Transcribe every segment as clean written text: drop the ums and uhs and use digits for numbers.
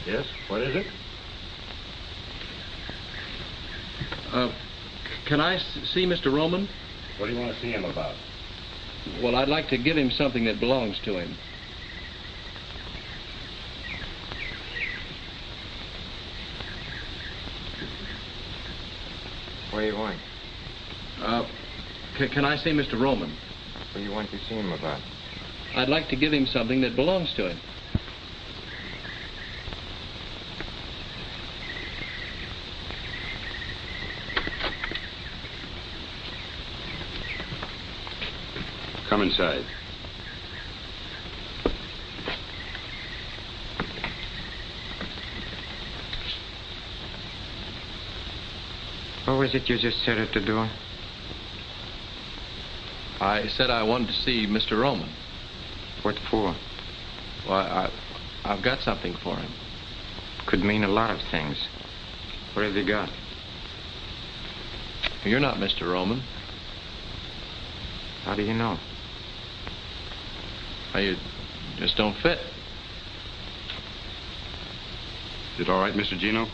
Yes, what is it? Can I see Mr. Roman? What do you want to see him about? Well, I'd like to give him something that belongs to him. What do you want? Can I see Mr. Roman? What do you want to see him about? I'd like to give him something that belongs to him. Come inside. What was it you just said at the door? I said I wanted to see Mr. Roman. What for? Well, I've got something for him. Could mean a lot of things. What have you got? You're not Mr. Roman. How do you know? Well, you just don't fit. Is it all right, Mr. Gino?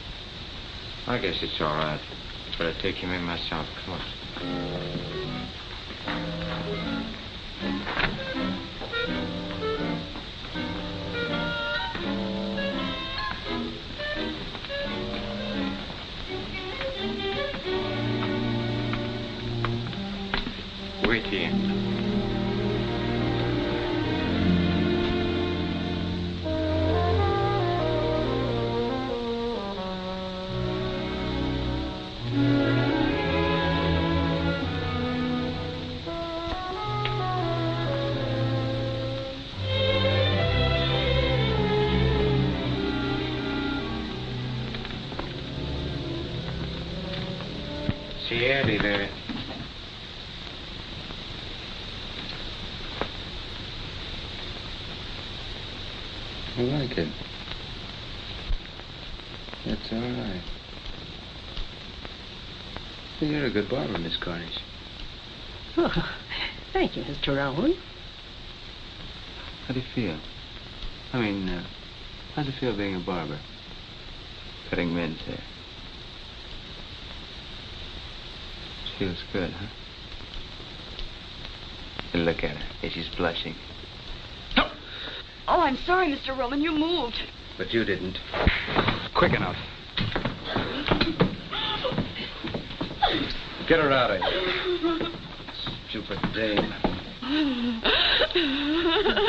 I guess it's all right. But I'll take him in myself. Come on. Wait here. Siete there. I like it. That's all right. You're a good barber, Miss Cornish. Oh, thank you, Mr. Rowan. How do you feel? I mean, how's it feel being a barber? Cutting men's hair. Feels good, huh? And look at her. She's blushing. Oh, I'm sorry, Mr. Roman. You moved. But you didn't. Quick enough. Get her out of here. Stupid dame.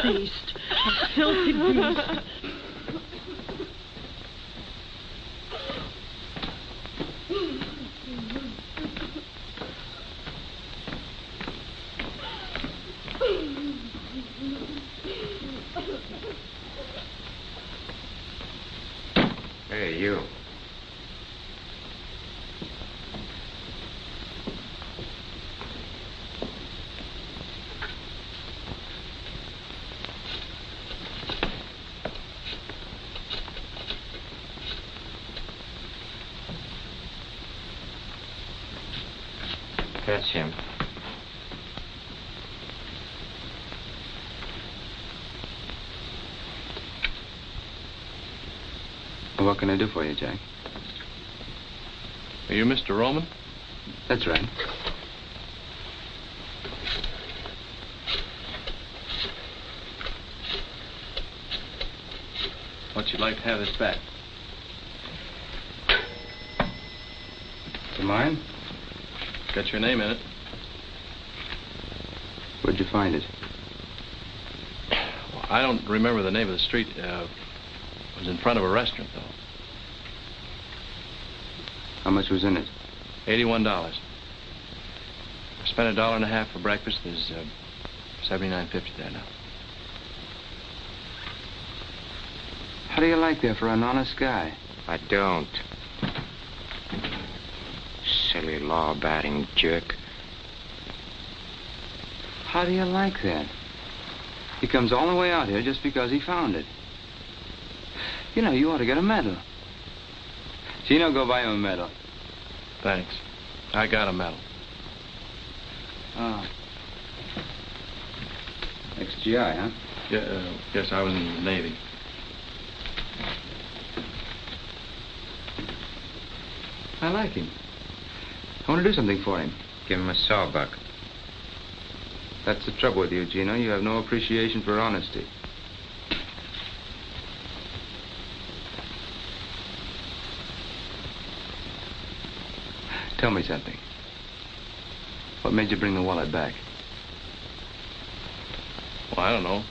Beast. A filthy beast. Hey, you. That's him. Well, what can I do for you, Jack? Are you Mr. Roman? That's right. What'd you like to have this back? To mine? Got your name in it. Where'd you find it? Well, I don't remember the name of the street. It was in front of a restaurant, though. How much was in it? $81. I spent $1.50 for breakfast. There's $79.50 there now. How do you like that for an honest guy? I don't. Silly law-abiding jerk. How do you like that? He comes all the way out here just because he found it. You know, you ought to get a medal. Gino, go buy him a medal. Thanks. I got a medal. Oh. Ex-GI, huh? Yeah, yes, I was in the Navy. I like him. I want to do something for him. Give him a sawbuck. That's the trouble with you, Gino. You have no appreciation for honesty. Tell me something. What made you bring the wallet back? Well, I don't know.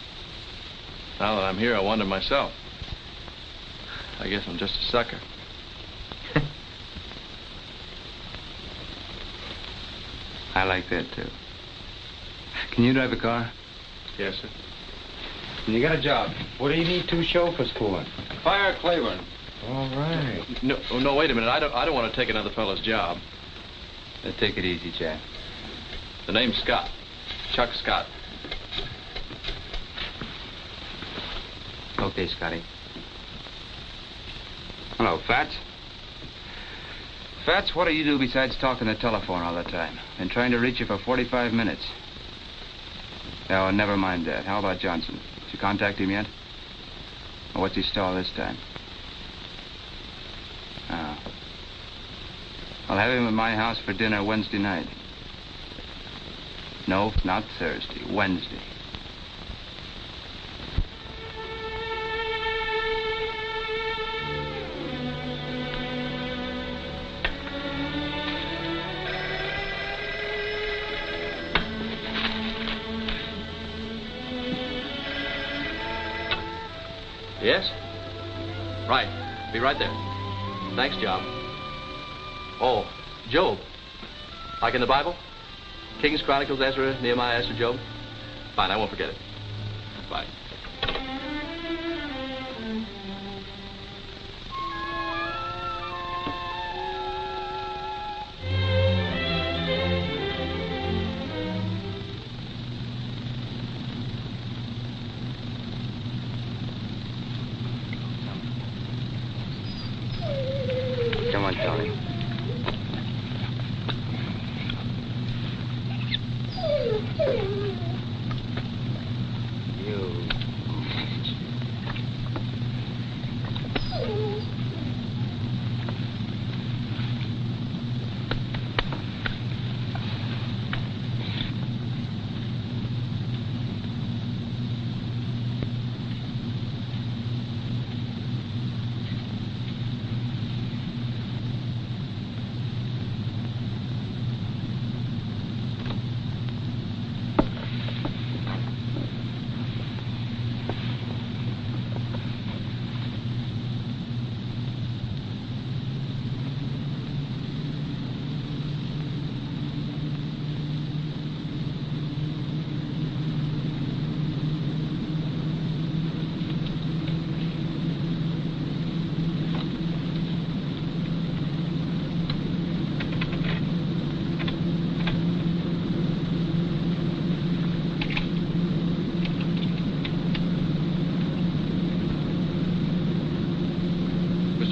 Now that I'm here, I wonder myself. I guess I'm just a sucker. I like that, too. Can you drive a car? Yes, sir. You got a job. What do you need two chauffeurs for? Fire Claiborne. All right. No, wait a minute. I don't want to take another fellow's job. Let's take it easy, Jack. The name's Scott. Chuck Scott. Okay, Scotty. Hello, Fats. Fats, what do you do besides talking the telephone all the time? Been trying to reach you for 45 minutes. Oh, never mind that. How about Johnson? Did you contact him yet? Or what's he stall this time? Oh. I'll have him at my house for dinner Wednesday night. No, not Thursday. Wednesday. Yes? Right. Be right there. Thanks, Job. Oh, Job. Like in the Bible? Kings, Chronicles, Ezra, Nehemiah, Esther, Job? Fine, I won't forget it. Bye. Come on, Tony. You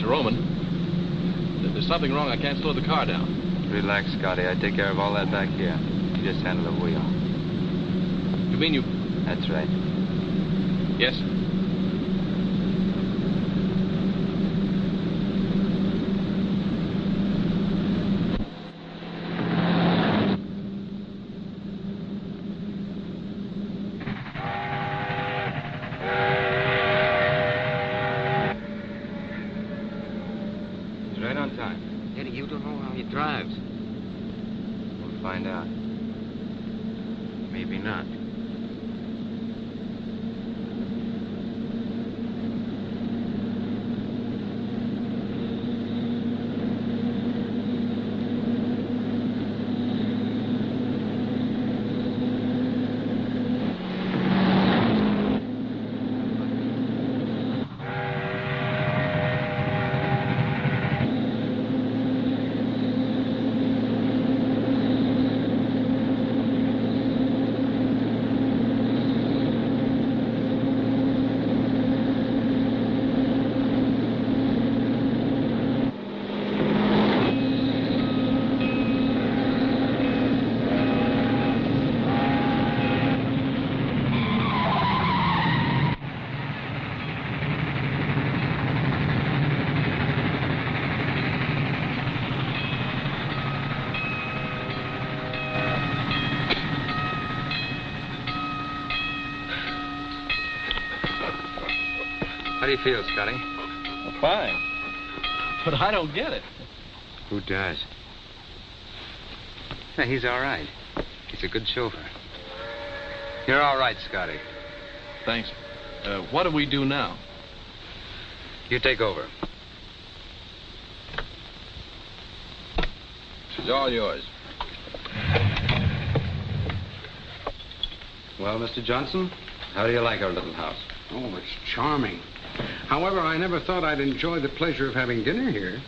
Mr. Roman. There's something wrong. I can't slow the car down. Relax, Scotty. I take care of all that back here. You just handle the wheel. You mean you... That's right. Yes? He's right on time. Eddie, you don't know how he drives. We'll find out. Maybe not. How do you feel, Scotty? Well, fine. But I don't get it. Who does? Yeah, he's all right. He's a good chauffeur. You're all right, Scotty. Thanks. What do we do now? You take over. She's all yours. Well, Mr. Johnson, how do you like our little house? Oh, it's charming. However, I never thought I'd enjoy the pleasure of having dinner here.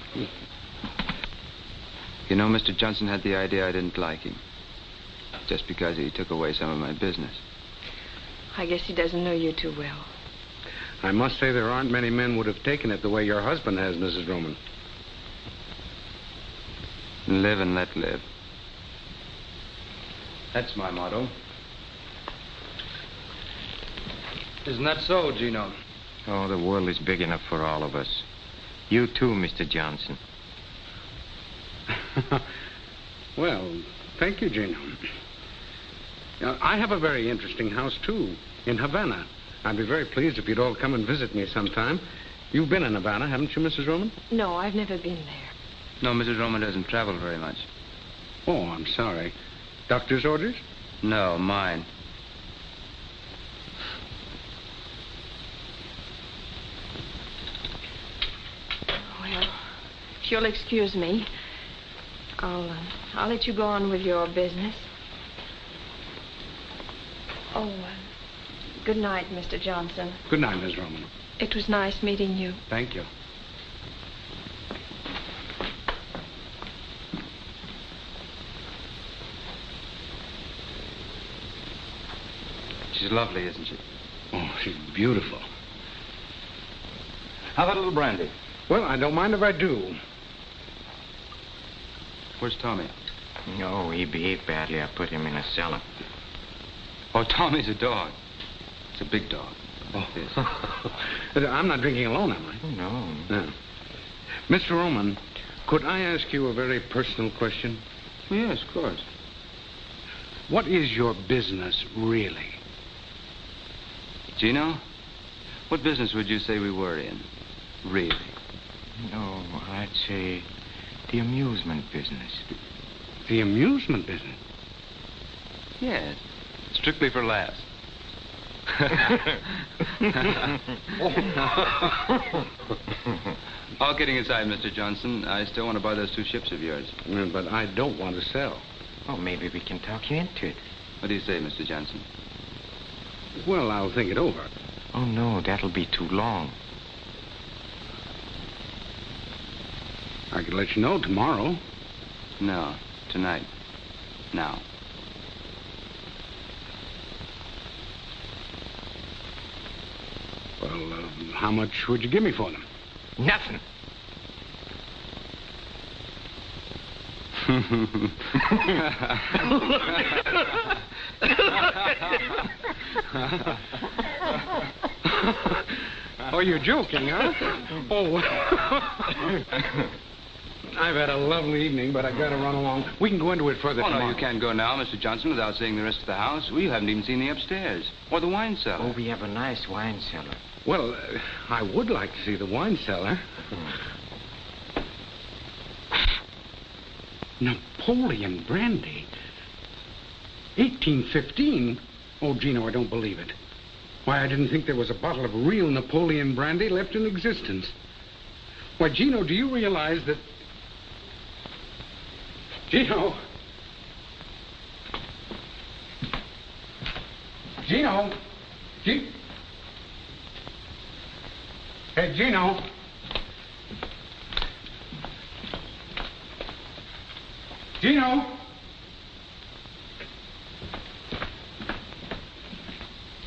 You know, Mr. Johnson had the idea I didn't like him. Just because he took away some of my business. I guess he doesn't know you too well. I must say there aren't many men would have taken it the way your husband has, Mrs. Roman. Live and let live. That's my motto. Isn't that so, Gino? Oh, the world is big enough for all of us. You too, Mr. Johnson. Well, thank you, Gino. I have a very interesting house, too, in Havana. I'd be very pleased if you'd all come and visit me sometime. You've been in Havana, haven't you, Mrs. Roman? No, I've never been there. No, Mrs. Roman doesn't travel very much. Oh, I'm sorry. Doctor's orders? No, mine. Well, if you'll excuse me, I'll let you go on with your business. Oh, good night, Mr. Johnson. Good night, Miss Roman. It was nice meeting you. Thank you. She's lovely, isn't she? Oh, she's beautiful. How about a little brandy? Well, I don't mind if I do. Where's Tommy? No, he behaved badly. I put him in a cellar. Oh, Tommy's a dog. It's a big dog. Oh. I'm not drinking alone, am I? Oh, no. No. Mr. Roman, could I ask you a very personal question? Yes, of course. What is your business, really? Gino, what business would you say we were in? Really? No, I'd say the amusement business. The amusement business? Yes. Strictly for laughs. All kidding aside, Mr. Johnson, I still want to buy those 2 ships of yours. But I don't want to sell. Oh, maybe we can talk you into it. What do you say, Mr. Johnson? Well, I'll think it over. Oh, no, that'll be too long. I could let you know tomorrow. No, tonight. Now. Well, how much would you give me for them? Nothing. Oh, you're joking, huh? Oh. I've had a lovely evening, but I've got to run along. We can go into it further tomorrow. No, you can't go now, Mr. Johnson, without seeing the rest of the house. We haven't even seen the upstairs. Or the wine cellar. Oh, we have a nice wine cellar. Well, I would like to see the wine cellar. Napoleon brandy. 1815? Oh, Gino, I don't believe it. Why, I didn't think there was a bottle of real Napoleon brandy left in existence. Why, Gino, do you realize that... Gino! Gino! Hey, Gino! Gino!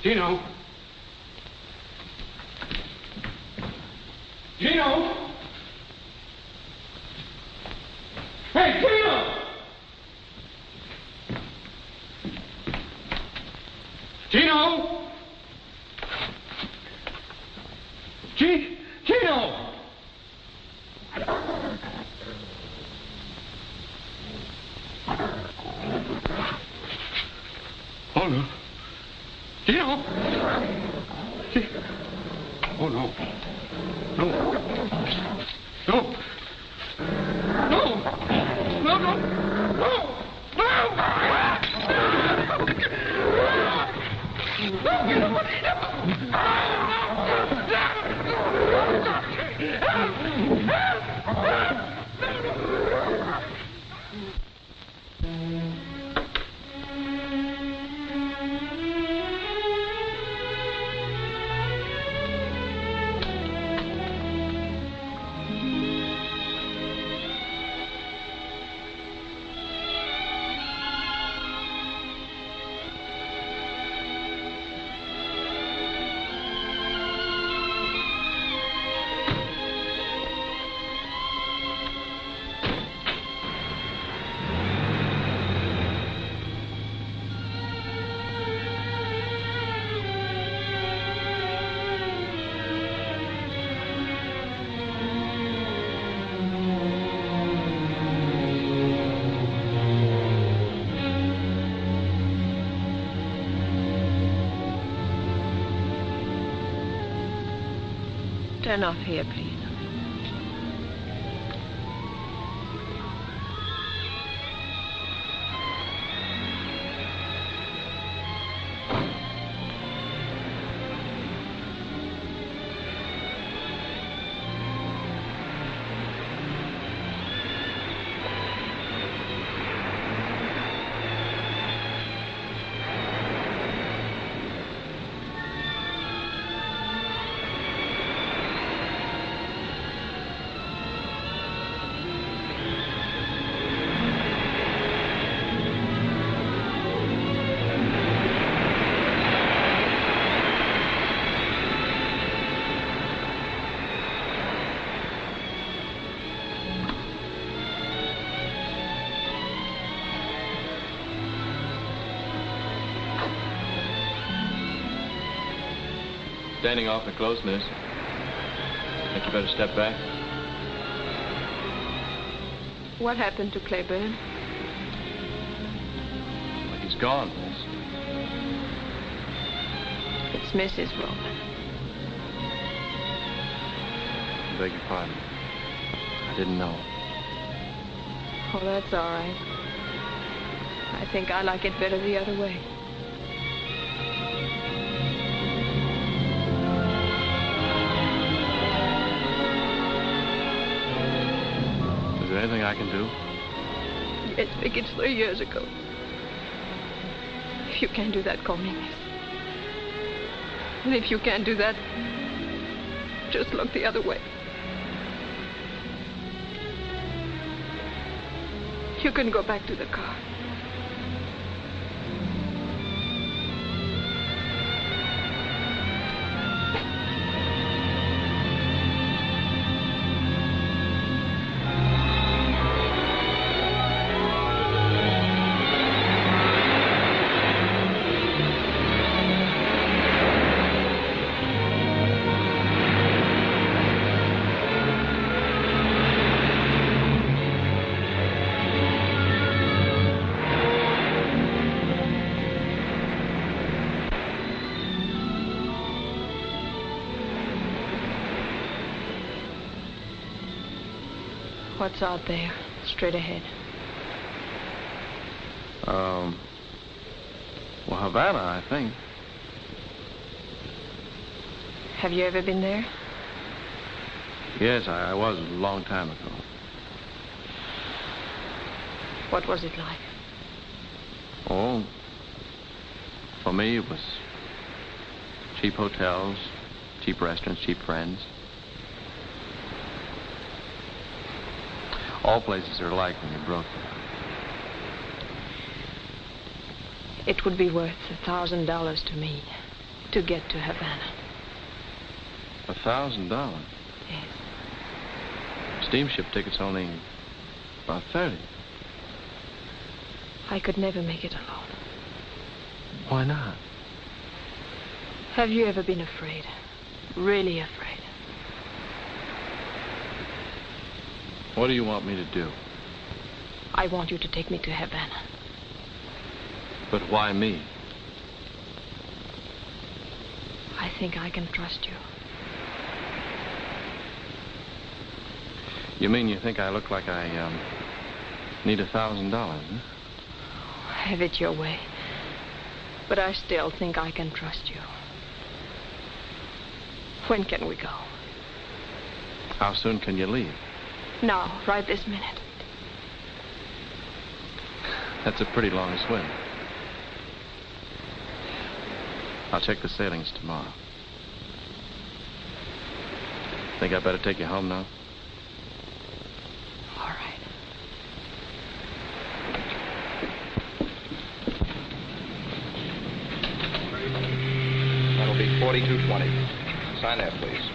Gino! Gino! Hey, Gino! Gino! Gino! Oh, no. Gino! Oh, no. No. No. No! No, no! No! Turn off here, please. Standing awfully close, miss. Think you better step back. What happened to Claiborne? Well, he's gone, miss. It's Mrs. Roman. I beg your pardon. I didn't know. Oh, that's all right. I think I like it better the other way. Is there anything I can do? Yes, Vic, it's 3 years ago. If you can't do that, call me miss. And if you can't do that, just look the other way. You can go back to the car. What's out there, straight ahead? Well, Havana, I think. Have you ever been there? Yes, I was a long time ago. What was it like? Oh, for me, it was cheap hotels, cheap restaurants, cheap friends. All places are alike when you're broke. It would be worth $1,000 to me to get to Havana. $1,000? Yes. Steamship tickets only about 30. I could never make it alone. Why not? Have you ever been afraid? Really afraid? What do you want me to do? I want you to take me to Havana. But why me? I think I can trust you. You mean you think I look like I, need $1,000, huh? Have it your way. But I still think I can trust you. When can we go? How soon can you leave? Now, right this minute. That's a pretty long swim. I'll check the sailings tomorrow. Think I better take you home now? All right. That'll be 4220. Sign there, please.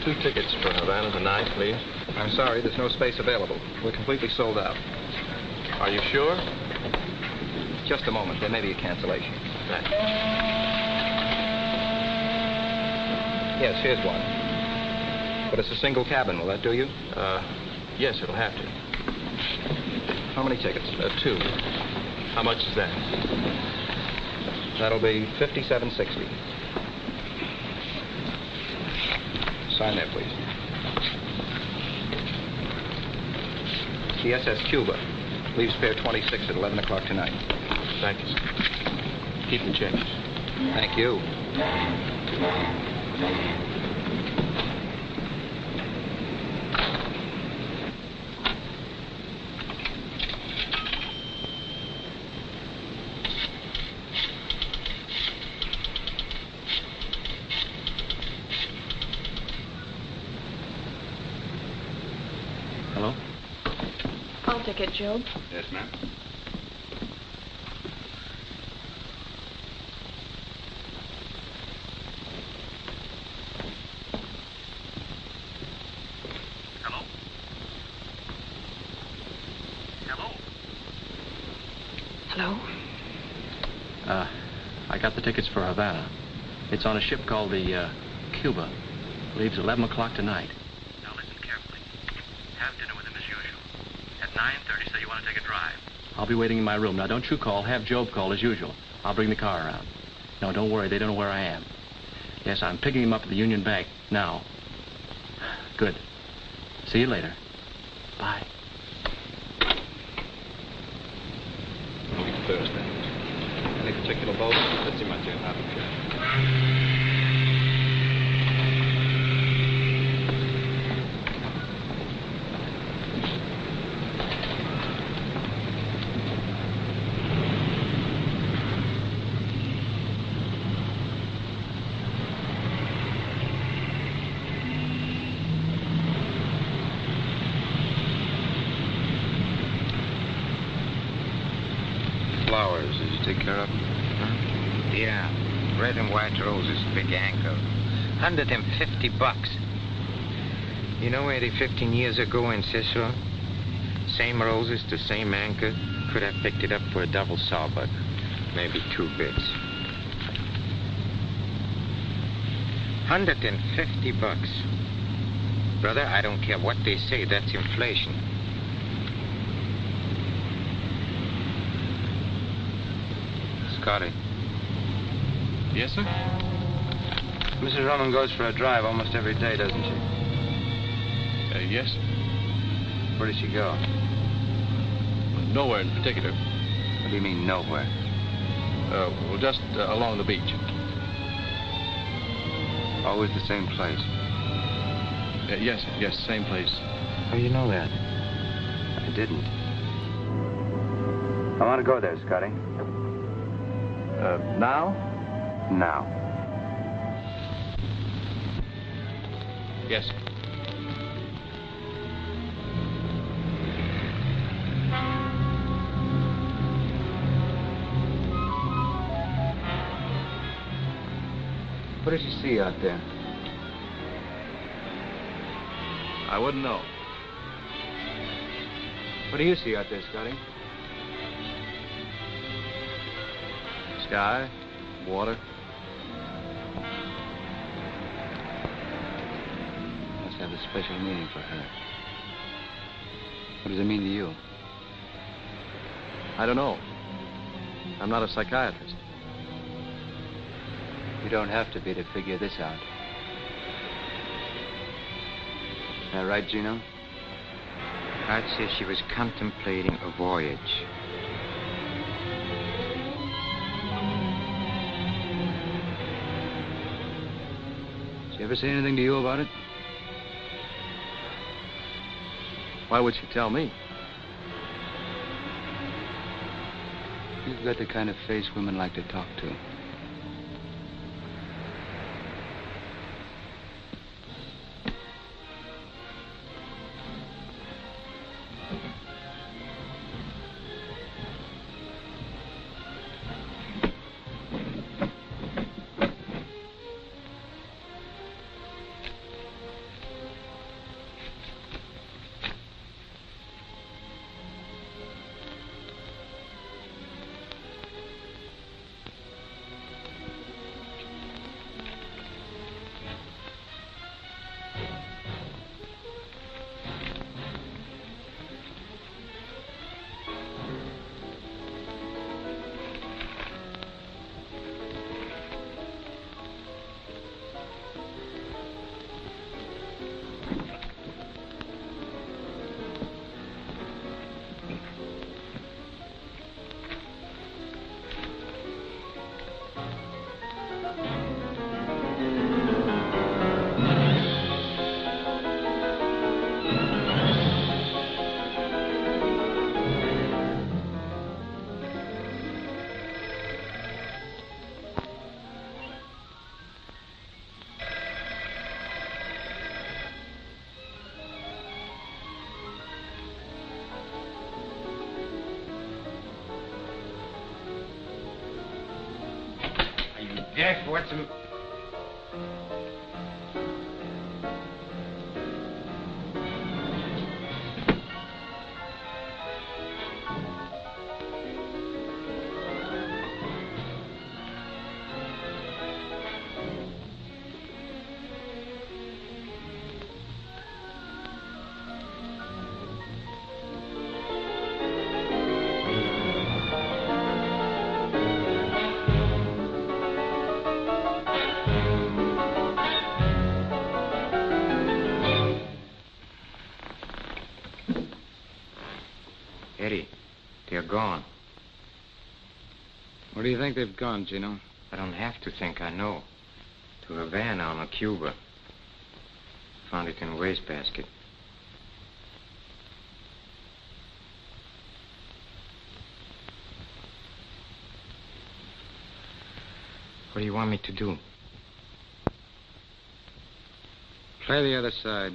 2 tickets for Havana tonight, please. I'm sorry, there's no space available. We're completely sold out. Are you sure? Just a moment. There may be a cancellation. Thanks. Yes, here's one. But it's a single cabin. Will that do you? Yes, it'll have to. How many tickets? 2. How much is that? That'll be $57.60. Sign there, please. The SS Cuba. Leaves fare 26 at 11 o'clock tonight. Thank you, sir. Keep the change. Thank you. Hello? I'll take it, Job. Yes, ma'am. Hello? Hello? Hello? I got the tickets for Havana. It's on a ship called the, Cuba. Leaves 11 o'clock tonight. Now listen carefully. Have dinner with him as usual. At 9:30, say you want to take a drive. I'll be waiting in my room. Now, don't you call. Have Job call as usual. I'll bring the car around. No, don't worry. They don't know where I am. Yes, I'm picking him up at the Union Bank now. Good. See you later. Bye. Week Thursday. Any particular boat? Let's see my turn. Flowers, did you take care of them? Huh? Yeah, red and white roses, big anchor. $150. You know, Eddie, 15 years ago in Cicero, same roses, the same anchor, could have picked it up for a double sawbuck. Maybe 2 bits. $150. Brother, I don't care what they say, that's inflation. Scotty. Yes, sir? Mrs. Roman goes for a drive almost every day, doesn't she? Yes, sir. Where did she go? Nowhere in particular. What do you mean, nowhere? Well, just along the beach. Always the same place. Yes, same place. How do you know that? I didn't. I want to go there, Scotty. Now? Now. Yes. What did you see out there? I wouldn't know. What do you see out there, Scotty? Sky, water. Must have a special meaning for her. What does it mean to you? I don't know. I'm not a psychiatrist. You don't have to be to figure this out. Is that right, Gino? I'd say she was contemplating a voyage. Did she ever say anything to you about it? Why would she tell me? You've got the kind of face women like to talk to. Jeff, what's the... Eddie, they're gone. Where do you think they've gone, Gino? I don't have to think, I know. To Havana on a Cuba. Found it in a wastebasket. What do you want me to do? Play the other side.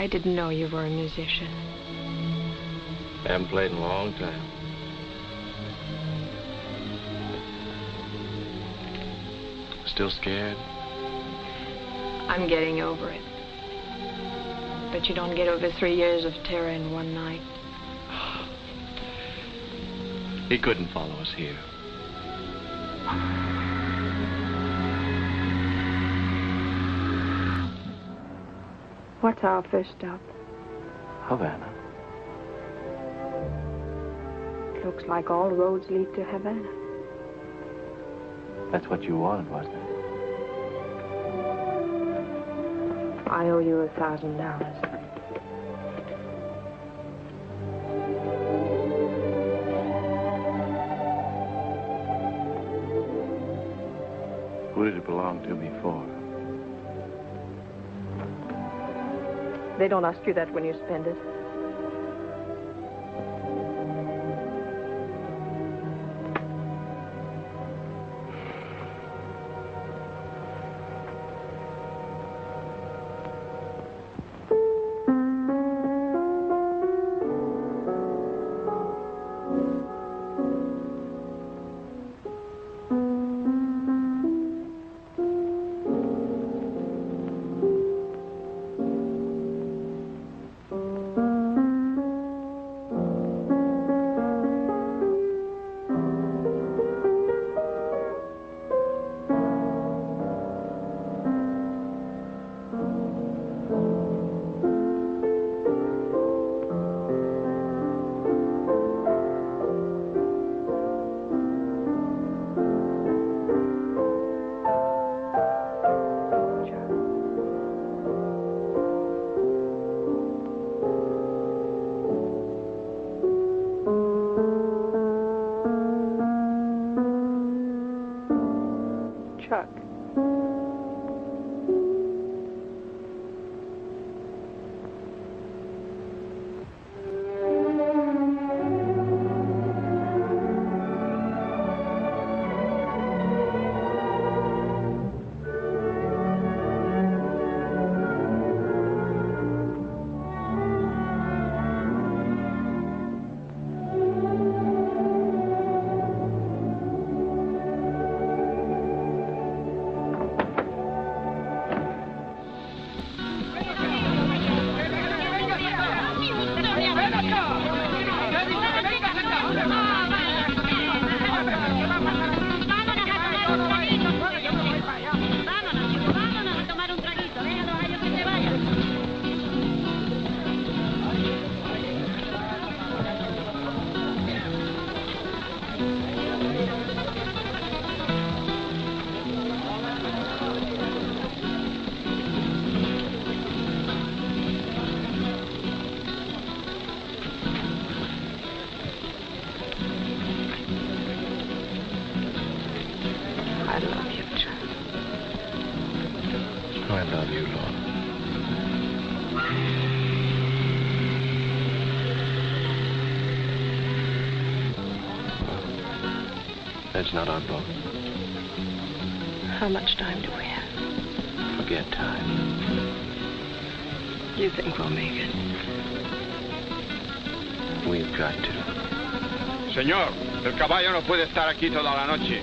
I didn't know you were a musician. Haven't played in a long time. Still scared? I'm getting over it. But you don't get over 3 years of terror in one night. He couldn't follow us here. What's our first stop? Havana. It looks like all roads lead to Havana. That's what you wanted, wasn't it? I owe you $1,000. Who did it belong to before? They don't ask you that when you spend it. Chuck. I love you, Chuck. I love you, Laura. That's not our boat. How much time do we have? Forget time. You think we'll make it? We've got to. Señor, el caballo no puede estar aquí toda la noche.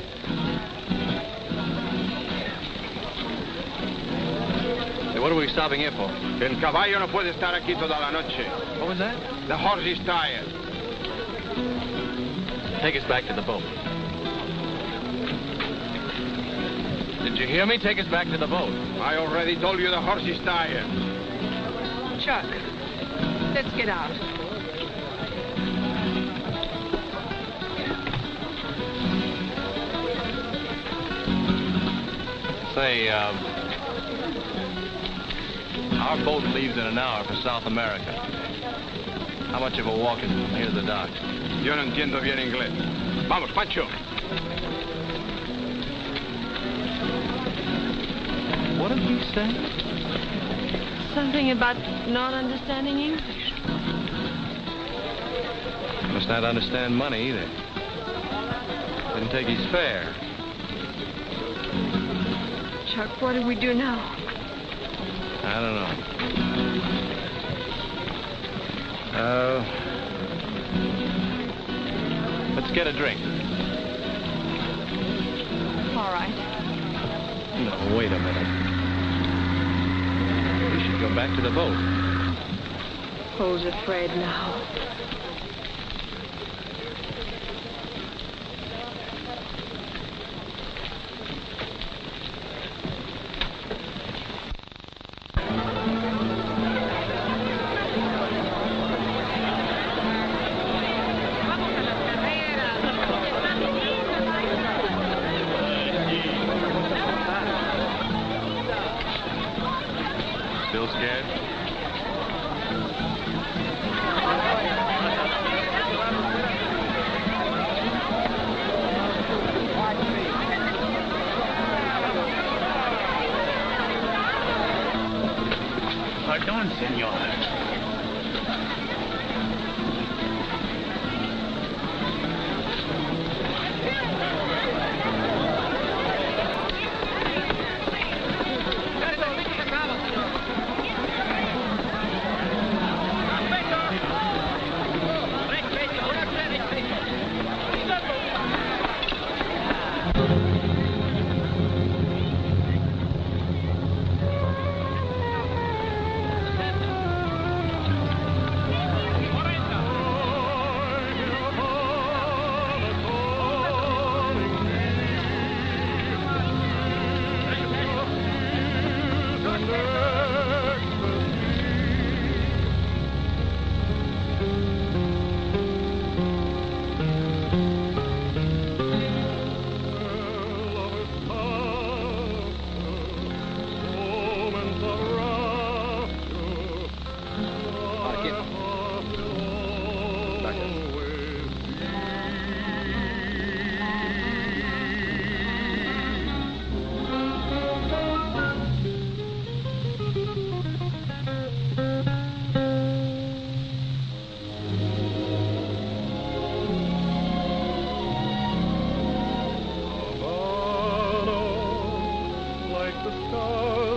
Hey, what are we stopping here for? El caballo no puede estar aquí toda la noche. What was that? The horse is tired. Take us back to the boat. Did you hear me? Take us back to the boat. I already told you the horse is tired. Chuck, let's get out. Say, our boat leaves in an hour for South America. How much of a walk is it from here to the dock? Yo no entiendo bien inglés. Vamos, Pancho. What did he say? Something about not understanding English. Must not understand money either. Didn't take his fare. Chuck, what do we do now? I don't know. Let's get a drink. All right. No, wait a minute. We should go back to the boat. Who's afraid now? Still scared? Pardon, senor.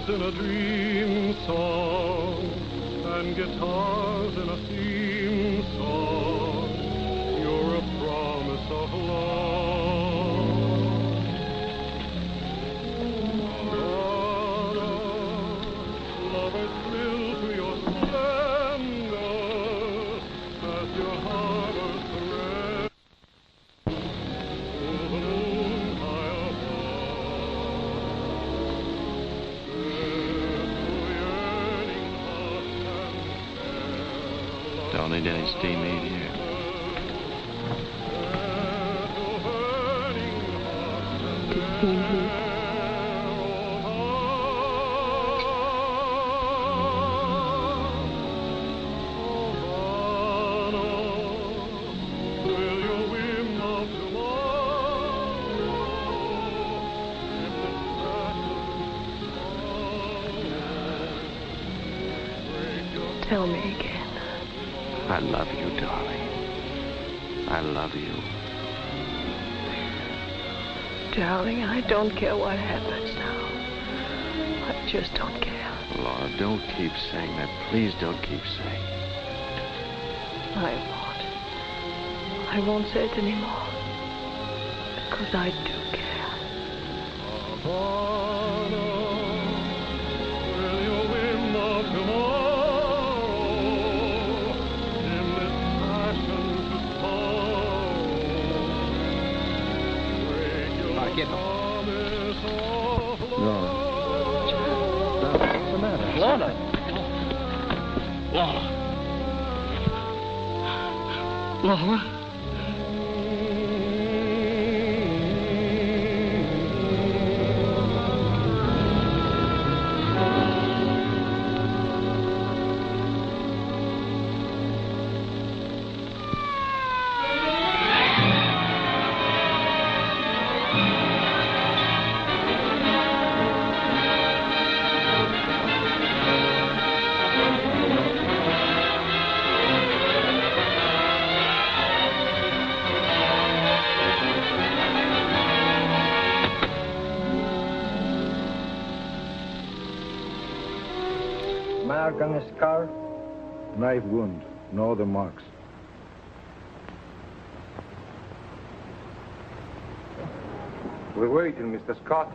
In a dream song and guitars in a theme song, you're a promise of love. Havana, lovers thrill to your splendor as your harbors thread. Oh, the moon I'll Don't need any steam heat here. Steam heat. Tell me again. I love you, darling. I love you. Darling, I don't care what happens now. I just don't care. Laura, don't keep saying that. Please don't keep saying it. I won't. I won't say it anymore. Because I do care. Havana, will your whim of tomorrow Laura. What's the matter? Laura. Laura. Laura. Mark on his scar, knife wound. No other marks. We're waiting, Mr. Scott.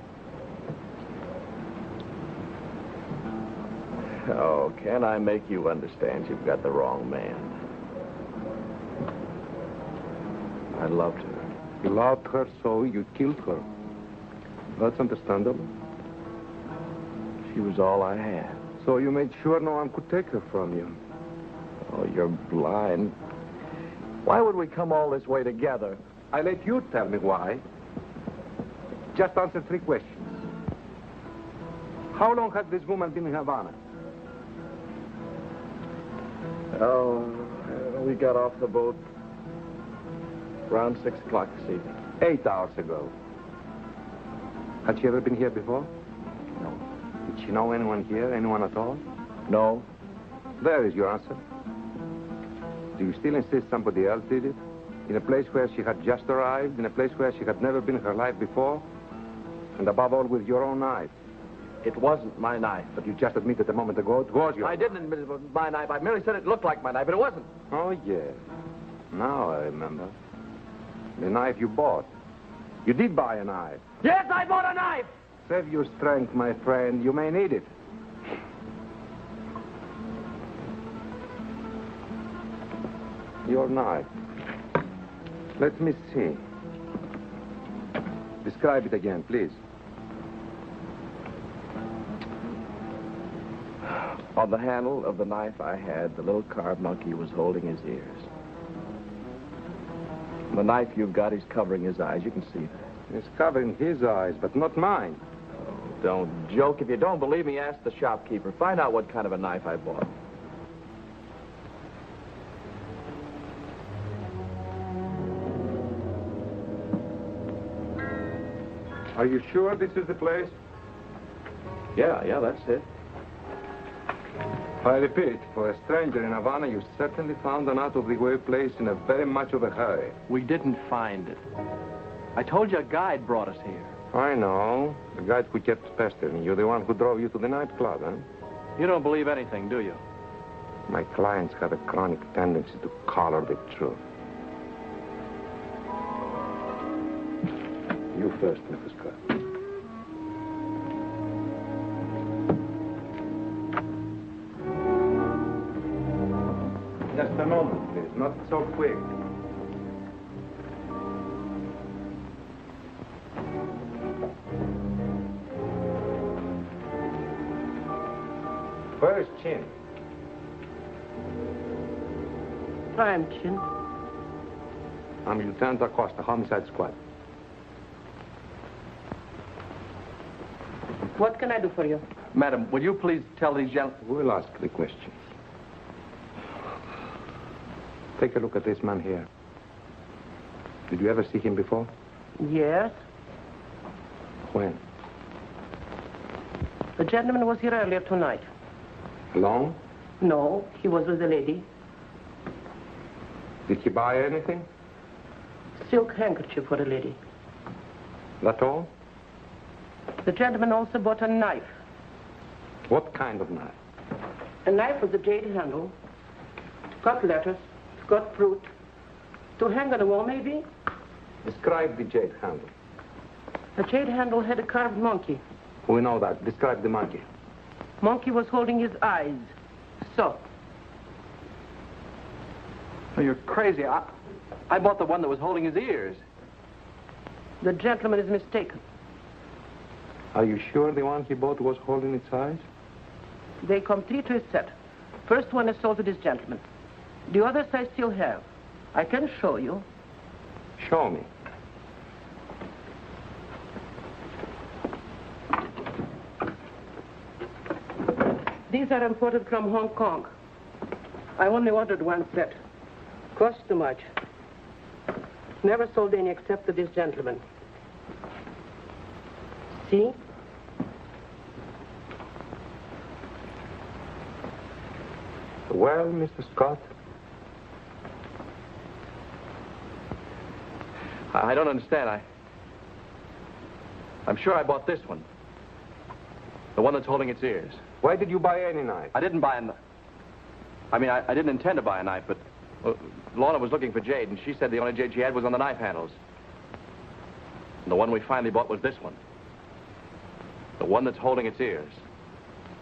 Oh, can I make you understand you've got the wrong man? I loved her. You loved her, so you killed her. That's understandable. She was all I had. So you made sure no one could take her from you. Oh, you're blind. Why would we come all this way together? I let you tell me why. Just answer 3 questions. How long has this woman been in Havana? Oh, we got off the boat around 6 o'clock this evening. 8 hours ago. Had she ever been here before? No. Did she know anyone here, anyone at all? No. There is your answer. Do you still insist somebody else did it? In a place where she had just arrived, in a place where she had never been in her life before? And above all, with your own knife. It wasn't my knife. But you just admitted a moment ago it was your I didn't admit it was my knife. I merely said it looked like my knife, but it wasn't. Oh, yes. Now I remember. The knife you bought. You did buy a knife. Yes, I bought a knife! Save your strength, my friend. You may need it. Your knife. Let me see. Describe it again, please. On the handle of the knife I had, the little carved monkey was holding his ears. The knife you've got, he's covering his eyes. You can see that. He's covering his eyes, but not mine. Oh, don't joke. If you don't believe me, ask the shopkeeper. Find out what kind of a knife I bought. Are you sure this is the place? Yeah, that's it. I repeat, for a stranger in Havana, you certainly found an out-of-the-way place in a very much of a hurry. We didn't find it. I told you a guide brought us here. I know. The guide who kept pestering you, the one who drove you to the nightclub, huh? You don't believe anything, do you? My clients have a chronic tendency to color the truth. You first, Mr. Scott. Just a moment, please. Not so quick. Where is Chin? I'm Chin. I'm Lieutenant Acosta, Homicide Squad. What can I do for you? Madam, will you please tell these gentlemen... We'll ask the questions. Take a look at this man here. Did you ever see him before? Yes. When? The gentleman was here earlier tonight. Alone? No, he was with a lady. Did he buy anything? Silk handkerchief for a lady. That all? The gentleman also bought a knife. What kind of knife? A knife with a jade handle. It's got letters. It's got fruit. To hang on the wall, maybe? Describe the jade handle. The jade handle had a carved monkey. We know that. Describe the monkey. Monkey was holding his eyes. So. Oh, you're crazy. I bought the one that was holding his ears. The gentleman is mistaken. Are you sure the one he bought was holding its eyes? They come 3 to a set. First one is sold to this gentleman. The others I still have. I can show you. Show me. These are imported from Hong Kong. I only ordered one set. Cost too much. Never sold any except to this gentleman. See? Well, Mr. Scott? I don't understand. I'm sure I bought this one. The one that's holding its ears. Why did you buy any knife? I didn't buy a knife. I mean, I didn't intend to buy a knife, but Lorna was looking for jade, and she said the only jade she had was on the knife handles. And the one we finally bought was this one. The one that's holding its ears.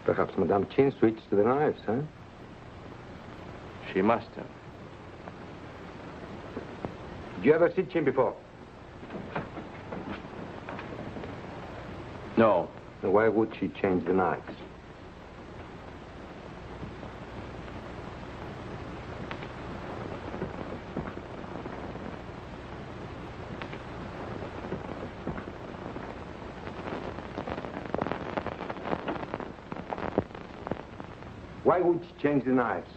Perhaps Madame Chin switched to the knives, huh? She must have. Did you ever see Chin before? No. Then why would she change the knives? Why would she change the knives?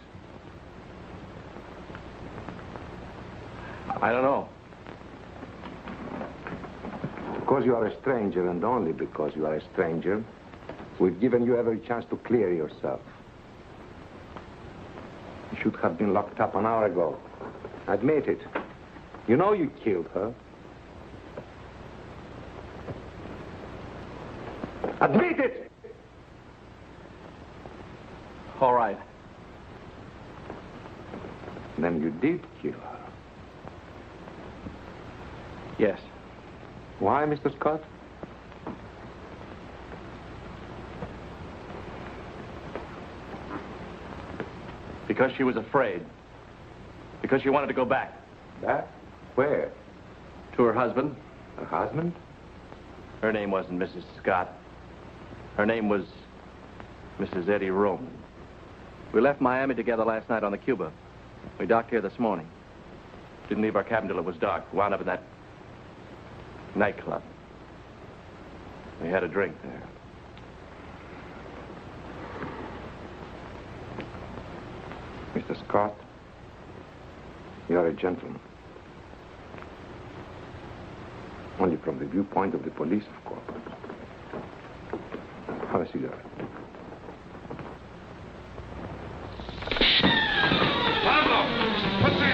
I don't know. Because you are a stranger, and only because you are a stranger, we've given you every chance to clear yourself. You should have been locked up an hour ago. Admit it. You know you killed her. Admit it! All right. Then you did kill her. Yes. Why, Mr. Scott? Because she was afraid. Because she wanted to go back. Back? Where? To her husband. Her husband? Her name wasn't Mrs. Scott. Her name was Mrs. Eddie Roman. We left Miami together last night on the Cuba. We docked here this morning. Didn't leave our cabin till it was dark. Wound up in that nightclub. We had a drink there. Mr. Scott, you're a gentleman. Only from the viewpoint of the police, of course. Have a cigarette. Pablo! José!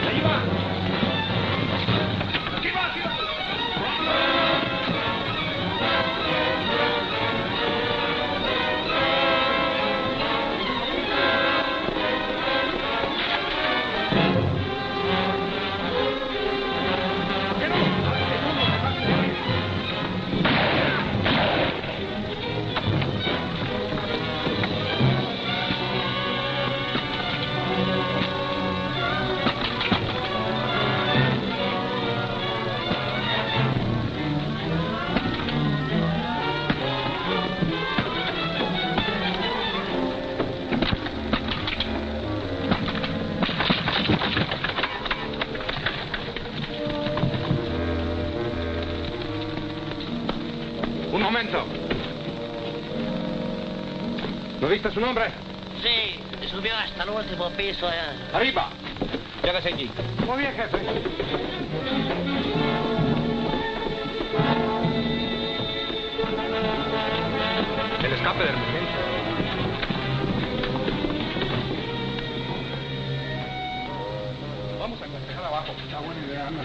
Allí va! Aquí va, aquí va! Un momento. ¿No viste su nombre? Sí, subió hasta el último piso. Arriba. Quédese aquí. Muy bien, jefe. El escape del momento. Vamos a cotejar abajo. Está buena idea, anda.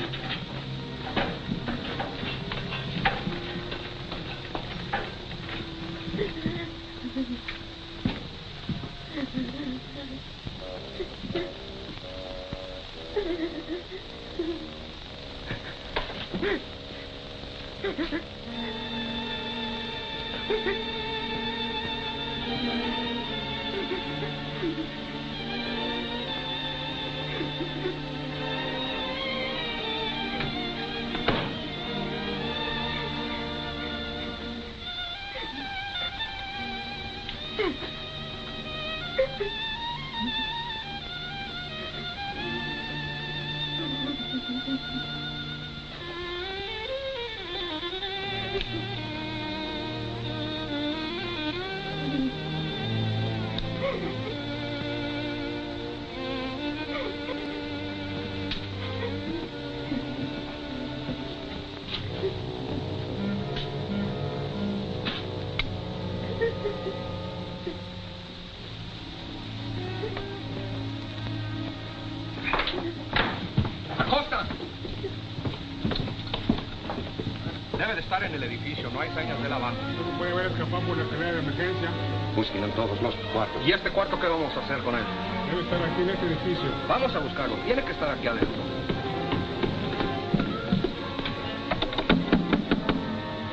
estar en el edificio. No hay señas de lavado. No puede haber escapado por la escalera de emergencia. Busquen en todos los cuartos. ¿Y este cuarto qué vamos a hacer con él? Debe estar aquí en este edificio. Vamos a buscarlo. Tiene que estar aquí adentro.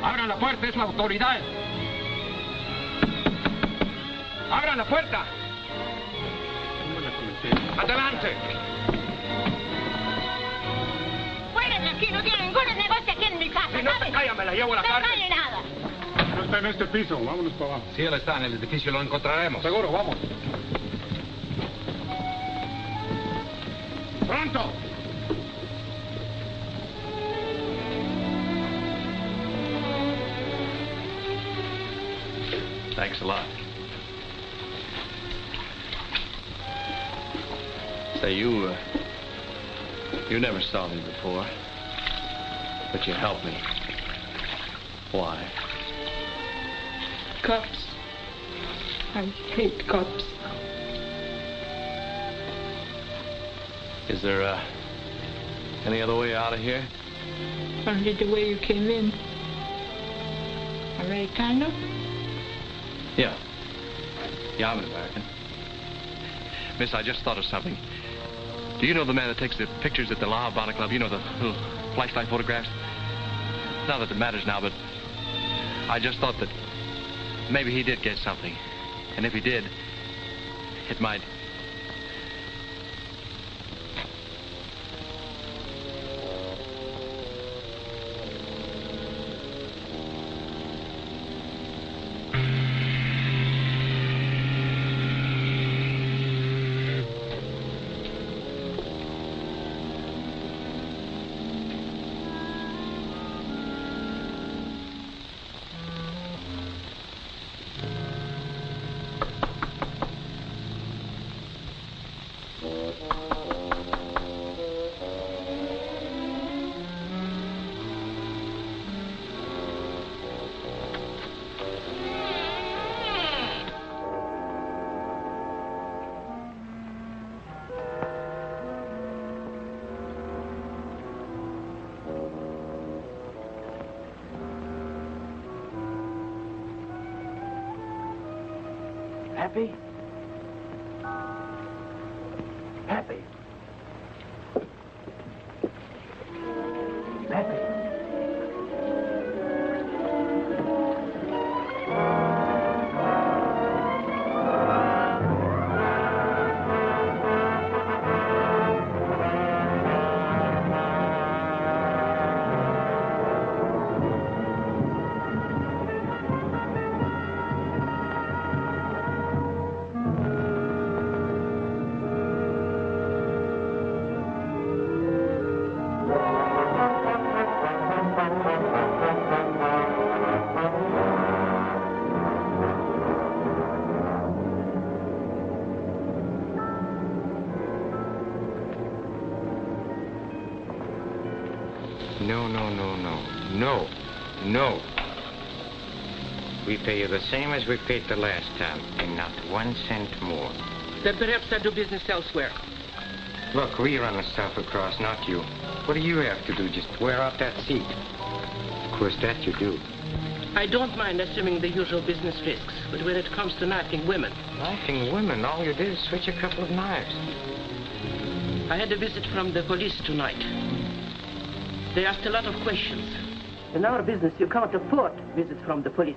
¡Abran la puerta! ¡Es la autoridad! ¡Abran la puerta! ¡Adelante! Fuera de aquí, no tiene ningún negocio aquí en mi casa. Si no se calla, me la llevo a la cárcel. No calle nada. No está en este piso. Vámonos para abajo. Si él está en el edificio, lo encontraremos. Seguro, vamos. ¡Pronto! Thanks a lot. Say, you never saw me before, but you helped me. Why? Cops. I hate cops. Is there, any other way out of here? Only the way you came in. Americano? Yeah. Yeah, I'm an American. Miss, I just thought of something. Do you know the man that takes the pictures at the La Habana Club? You know, the little flashlight photographs? Not that it matters now, but I just thought that maybe he did get something. And if he did, it might... Happy? Happy? Happy? No. We pay you the same as we paid the last time, and not 1 cent more. Then perhaps I do business elsewhere. Look, we run the stuff across, not you. What do you have to do? Just wear out that seat. Of course, that you do. I don't mind assuming the usual business risks, but when it comes to knifing women... Knifing women? All you did is switch a couple of knives. I had a visit from the police tonight. They asked a lot of questions. In our business, you can't afford visits from the police.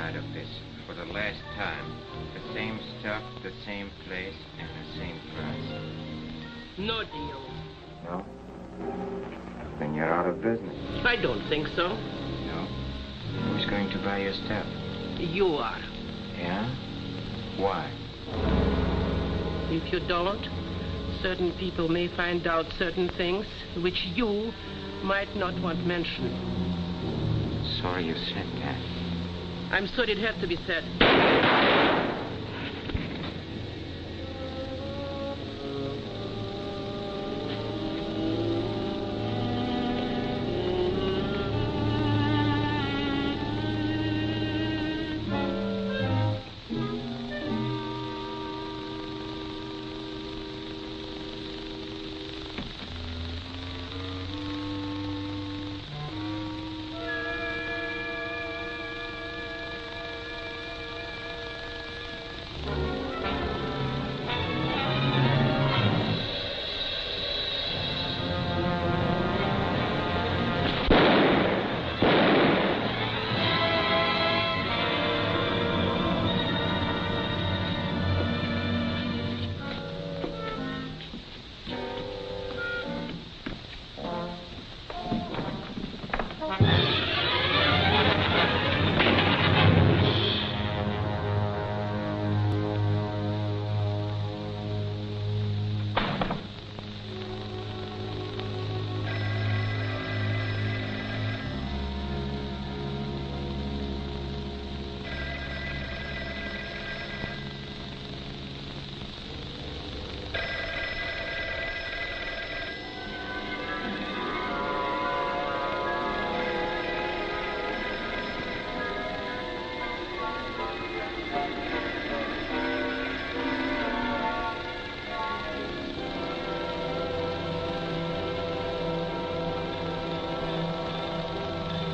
tired of this. For the last time. The same stuff, the same place, and the same price. No deal. No? Then you're out of business. I don't think so. No? Who's going to buy your stuff? You are. Yeah? Why? If you don't, certain people may find out certain things which you might not want mentioned. Sorry you said that. I'm sorry it had to be said.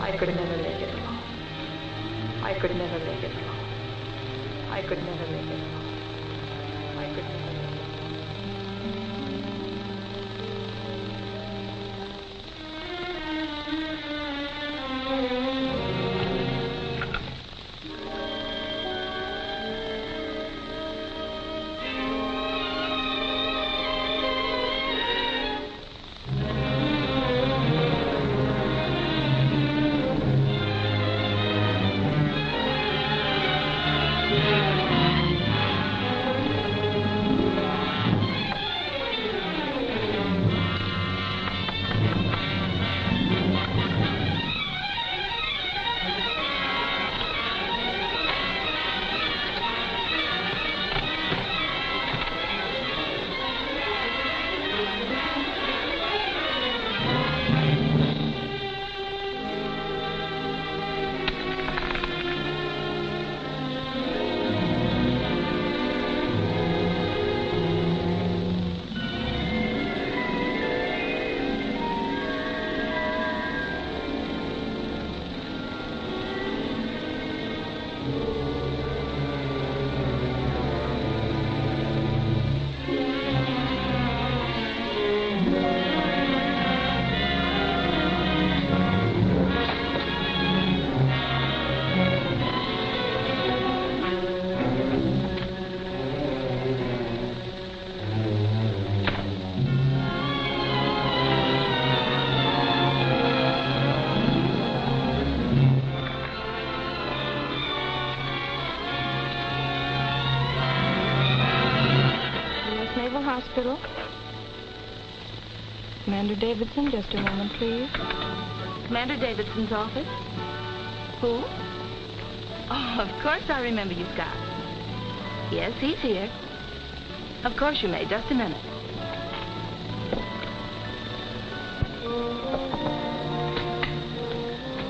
I could never make it alone. I could never make it alone. I could never make it alone. I could never make it alone. Hospital. Commander Davidson, just a moment, please. Commander Davidson's office? Who? Oh, of course I remember you, Scott. Yes, he's here. Of course you may. Just a minute.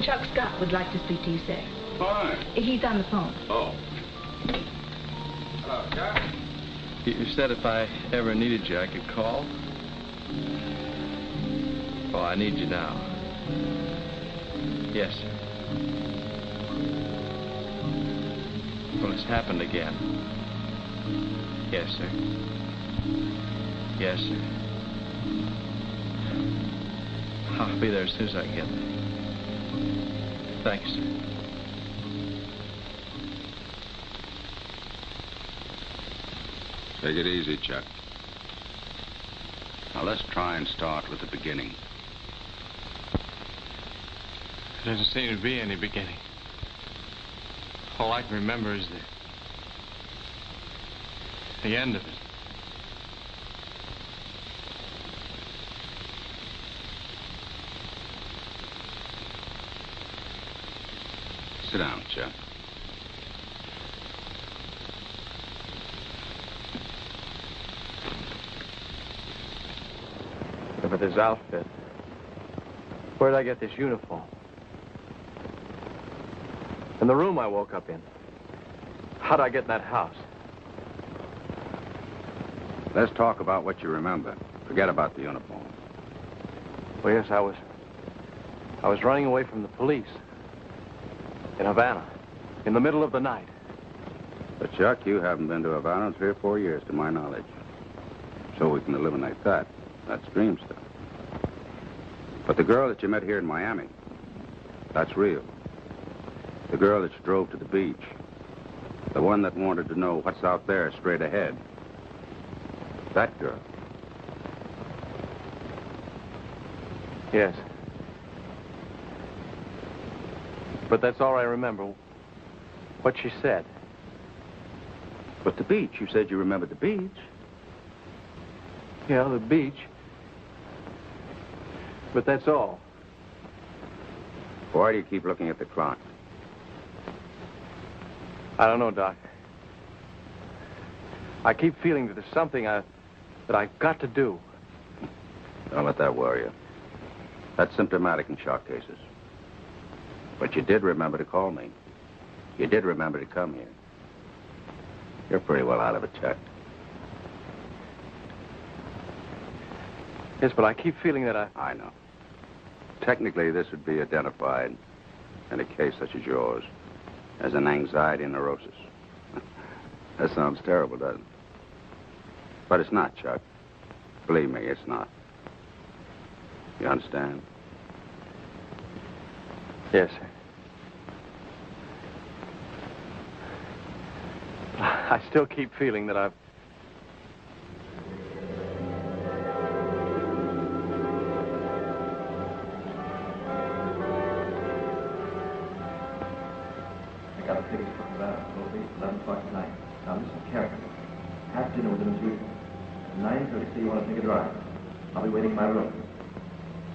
Chuck Scott would like to speak to you, sir. Fine. He's on the phone. Oh. Hello, Chuck. You said if I ever needed you, I could call? Well, I need you now. Yes, sir. Well, it's happened again. Yes, sir. Yes, sir. I'll be there as soon as I can get there. Thanks, sir. Take it easy, Chuck. Now, let's try and start with the beginning. There doesn't seem to be any beginning. All I can remember is the end of it. Sit down, Chuck. Look at this outfit. Where did I get this uniform? And the room I woke up in. How'd I get in that house? Let's talk about what you remember. Forget about the uniform. Well, yes, I was running away from the police. In Havana. In the middle of the night. But, Chuck, you haven't been to Havana in 3 or 4 years, to my knowledge. So we can eliminate that. That's dream stuff. But the girl that you met here in Miami, that's real. The girl that you drove to the beach. The one that wanted to know what's out there straight ahead. That girl. Yes. But that's all I remember. What she said. But the beach. You said you remembered the beach. Yeah, the beach. But that's all. Why do you keep looking at the clock? I don't know, Doc. I keep feeling that there's something that I've got to do. Don't let that worry you. That's symptomatic in shock cases. But you did remember to call me. You did remember to come here. You're pretty well out of it, Chuck. Yes, but I keep feeling that I know. Technically, this would be identified in a case such as yours as an anxiety neurosis. That sounds terrible, doesn't it? But it's not, Chuck. Believe me, it's not. You understand? Yes, sir. I still keep feeling that I've... I got a ticket for Havana. It'll be 11 o'clock tonight. Now listen carefully. Have dinner with them as usual. At 9:30, say you want to take a drive. I'll be waiting in my room.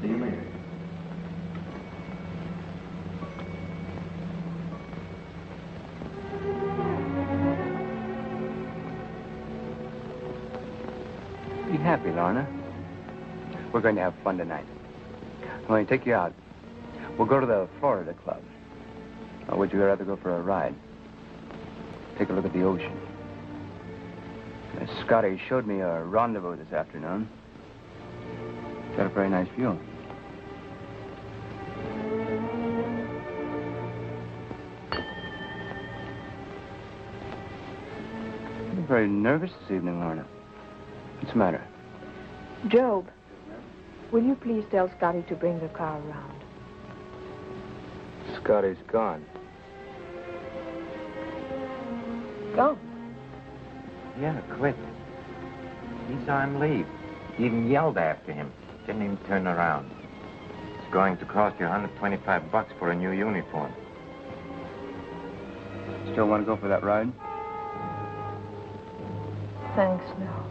See you later. Be happy, Lorna. We're going to have fun tonight. I'm going to take you out. We'll go to the Florida Club. Or would you rather go for a ride? Take a look at the ocean. Scotty showed me a rendezvous this afternoon. It's got a very nice view. You're very nervous this evening, Lorna. What's the matter? Job, will you please tell Scotty to bring the car around? Scotty's gone. Gone? Yeah, quit. He saw him leave. He even yelled after him. Didn't even turn around. It's going to cost you $125 for a new uniform. Still want to go for that ride? Thanks, no.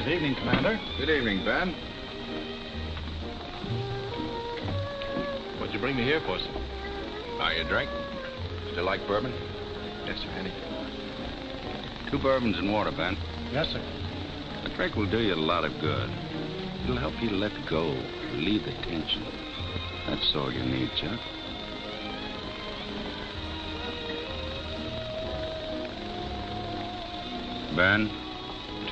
Good evening, Commander. Good evening, Ben. What'd you bring me here for, sir? Are you a drink? Still like bourbon? Yes, sir, Andy. 2 bourbons and water, Ben. Yes, sir. A drink will do you a lot of good. It'll help you let go, relieve the tension. That's all you need, Chuck. Ben,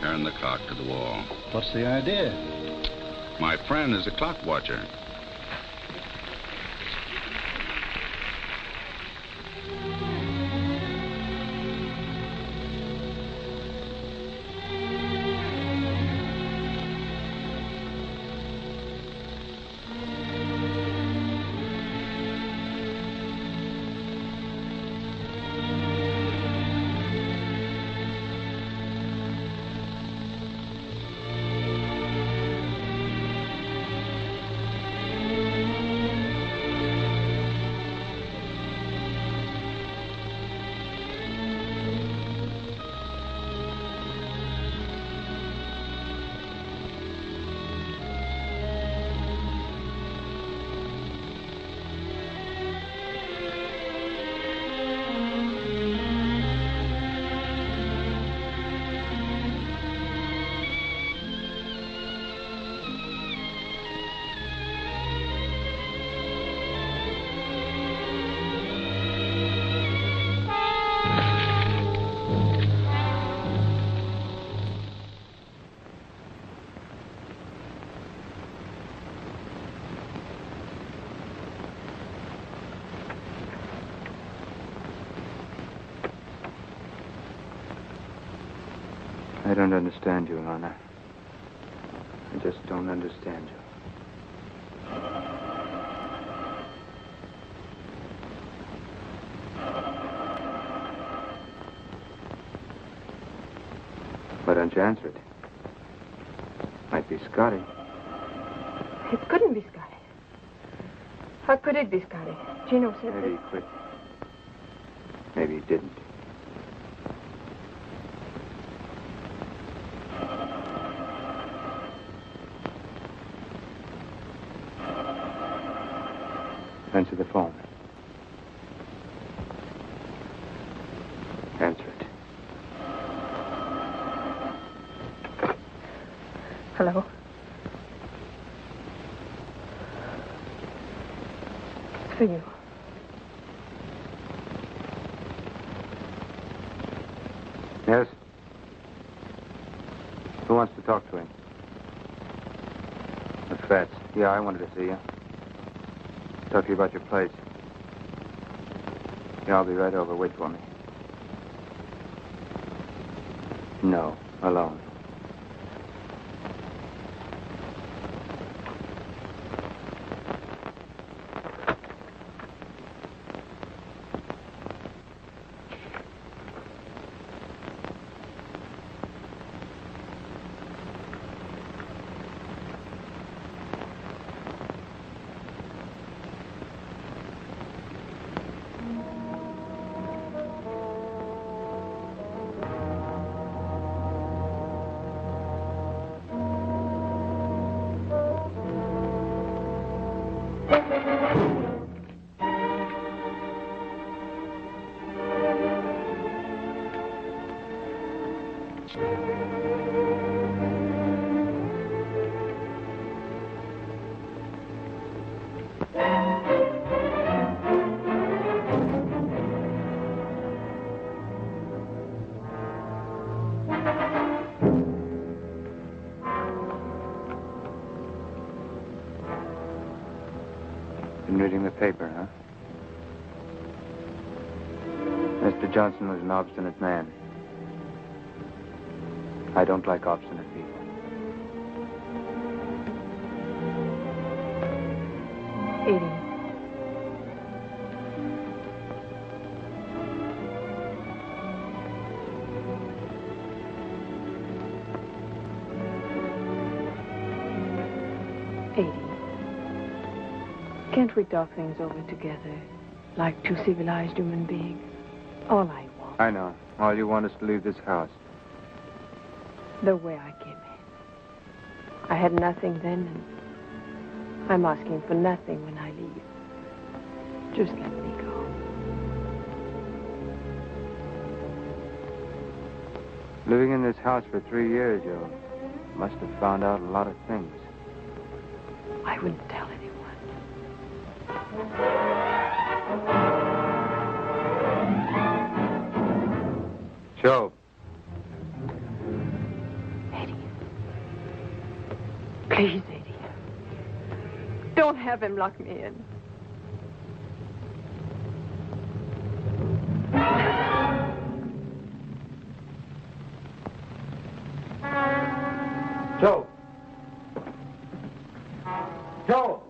turn the clock to the wall. What's the idea? My friend is a clock watcher. I don't understand you, Lana. I just don't understand you. Why don't you answer it? Might be Scotty. It couldn't be Scotty. How could it be Scotty? Gino said Maybe he quit. Maybe he didn't. Answer the phone. Answer it. Hello? It's for you. Yes? Who wants to talk to him? The Fats. Yeah, I wanted to see you. Talk to you about your place. Yeah, I'll be right over. Wait for me. No, alone. Been reading the paper, huh? Mr. Johnson was an obstinate man. I don't like obstinate people. Edie. Can't we talk things over together, like two civilized human beings? All I want. I know. All you want is to leave this house. The way I came in. I had nothing then, and I'm asking for nothing when I leave. Just let me go. Living in this house for 3 years, you must have found out a lot of things. I wouldn't tell anyone. Joe. Eddie. Please, Eddie. Don't have him lock me in. Joe. Joe.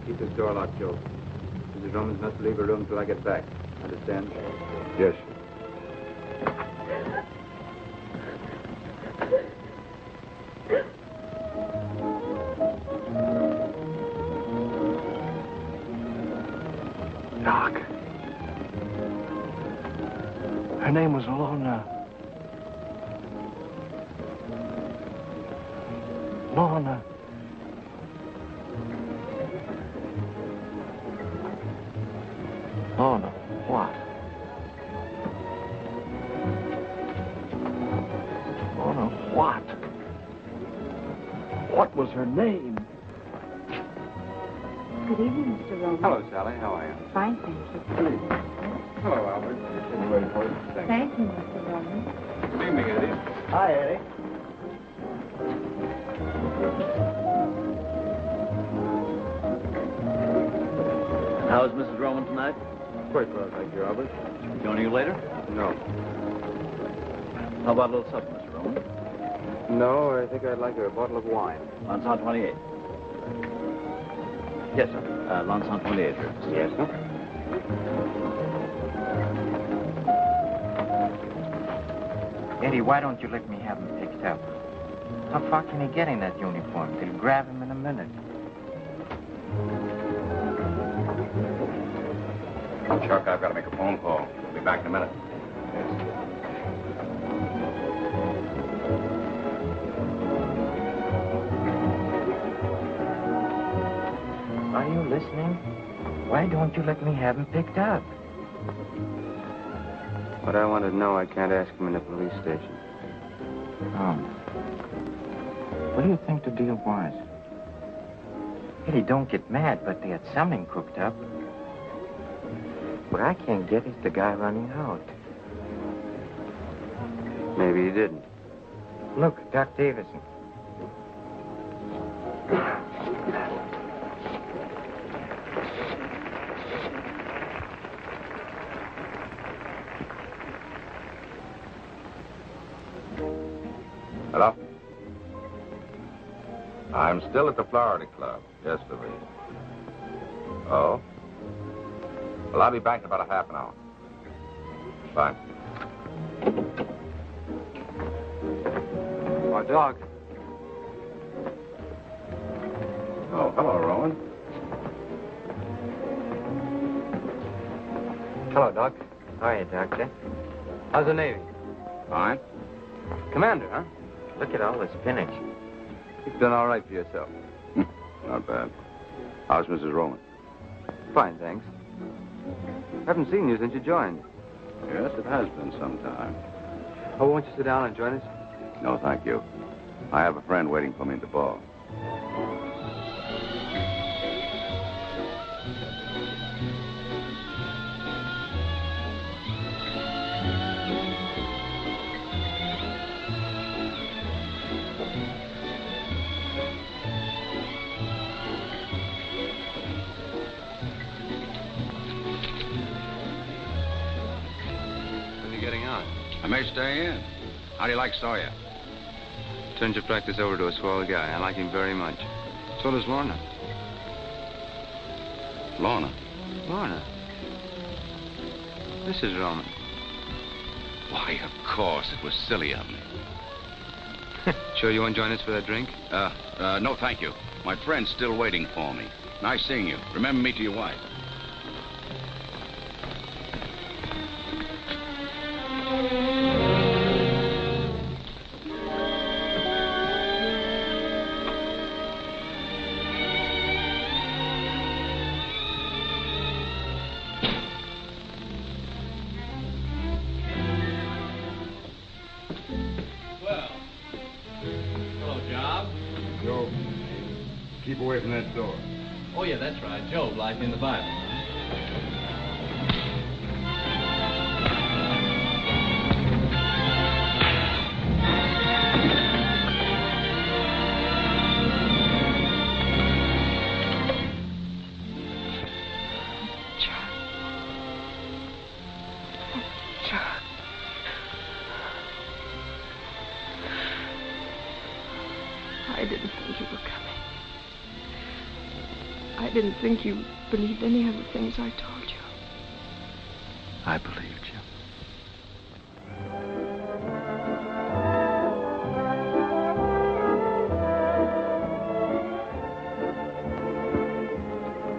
Keep this door locked, Joe. Mrs. Romans must leave her room till I get back. Understand? Yes. Doc. Her name was Lorna. Lorna. Lorna, what? Lorna, what? What was her name? Good evening, Mr. Roman. Hello, Sally. How are you? Fine, thank you. Hello, Albert. Just sitting waiting for you. Thank you, Mr. Roman. Good evening, Eddie. Hi, Eddie. How's Mrs. Roman tonight? Quite well, thank you, Albert. Joining you later? No. How about a little supper, Mr. Roman? No, I think I'd like a bottle of wine. Lanson 28. Yes, sir. Lanson 28, sir. Yes, sir. Eddie, why don't you let me have him picked up? How far can he get in that uniform? They'll grab him in a minute. Chuck, I've got to make a phone call. We'll be back in a minute. Are you listening? Why don't you let me have him picked up? What I want to know, I can't ask him in the police station. Oh. What do you think the deal was? Eddie, don't get mad, but they had something cooked up. What I can't get is the guy running out. Maybe he didn't. Look, Doc Davison. Hello? I'm still at the Florida Club. Yes, Louise. Oh? Well, I'll be back in about a half an hour. Fine. Oh, Doc. Oh, hello, Rowan. Hello, Doc. How are you, Doctor? How's the Navy? Fine. Commander, huh? Look at all this spinach. You've done all right for yourself. Not bad. How's Mrs. Roman? Fine, thanks. Haven't seen you since you joined. Yes, it has been some time. Oh, won't you sit down and join us? No, thank you. I have a friend waiting for me at the bar. I may stay in. How do you like Sawyer? Turned your practice over to a swell guy. I like him very much. So does Lorna. Lorna? Lorna? Mrs. Roman. Why, of course. It was silly of me. Sure you won't join us for that drink? No, thank you. My friend's still waiting for me. Nice seeing you. Remember me to your wife. Keep away from that door. Oh, yeah, that's right. Job lied in the Bible. I didn't think you were coming. I didn't think you believed any of the things I told you. I believed you.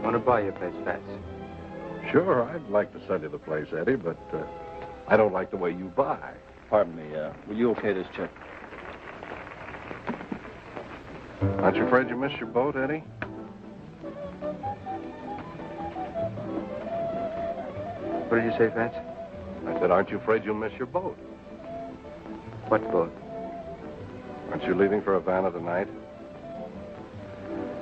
Want to buy your place, Fats? Sure, I'd like to sell you the place, Eddie, but I don't like the way you buy. Pardon me, will you okay this check? Aren't you afraid you missed your boat, Eddie? What did you say, Fats? I said, aren't you afraid you'll miss your boat? What boat? Aren't you leaving for Havana tonight?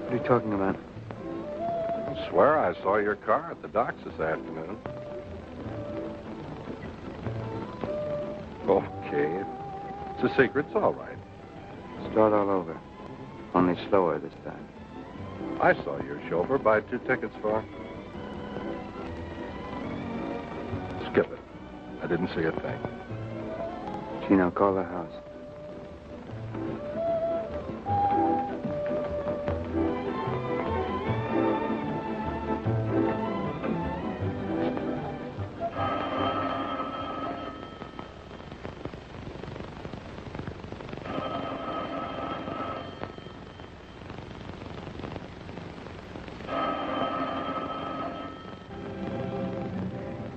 What are you talking about? I swear I saw your car at the docks this afternoon. Okay. It's a secret. It's all right. Start all over. Only slower this time. I saw your chauffeur buy 2 tickets for I didn't see a thing. Chino, call the house.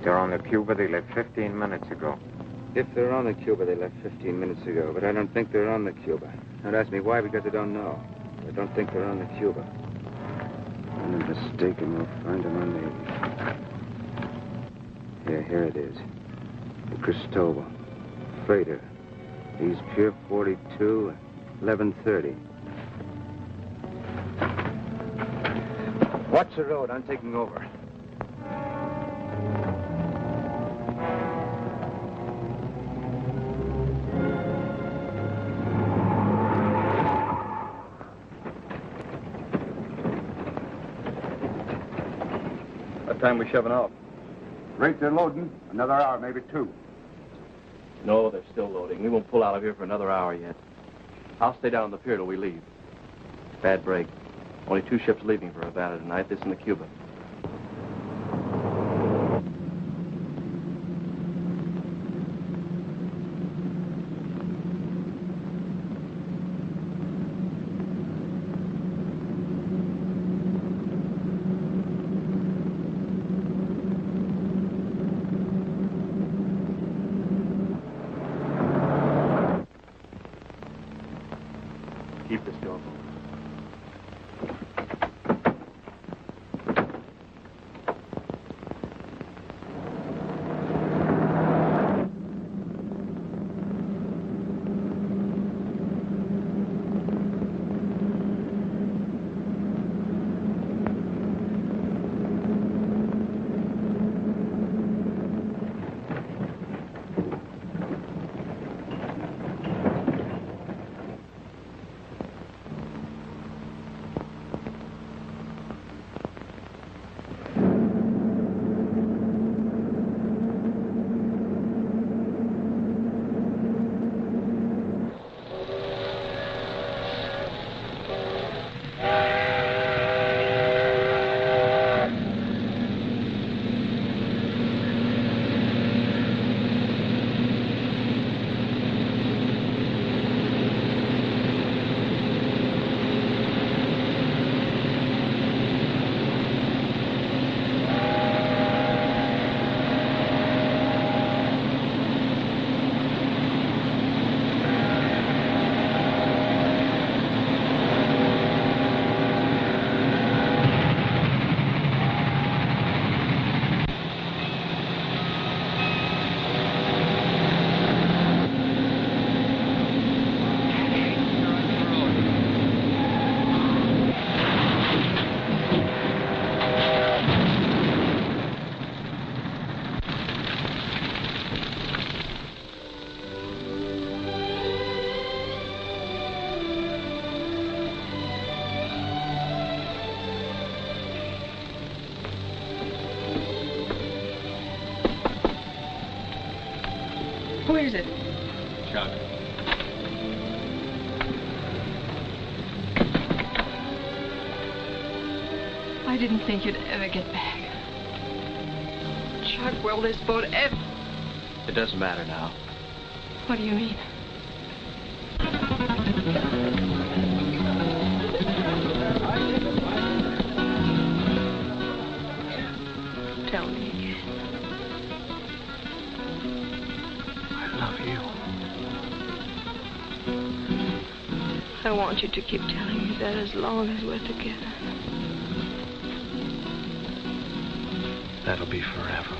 They're on the Cuba they left 15 minutes ago. If they're on the Cuba, they left 15 minutes ago, but I don't think they're on the Cuba. Don't ask me why, because I don't know. I don't think they're on the Cuba. I'm mistaken. We'll find them on the... Yeah, here it is. The Cristobal. Freighter. East Pier 42, 11:30. Watch the road. I'm taking over. What time we shoving off? Rate they're loading. Another hour, maybe 2. No, they're still loading. We won't pull out of here for another hour yet. I'll stay down on the pier till we leave. Bad break. Only 2 ships leaving for Havana tonight, this and the Cuba. Keep this door open. Who is it? Chuck. I didn't think you'd ever get back. Chuck, will this boat ever... It doesn't matter now. What do you mean? Tell me again. I love you. I want you to keep telling me that as long as we're together. That'll be forever.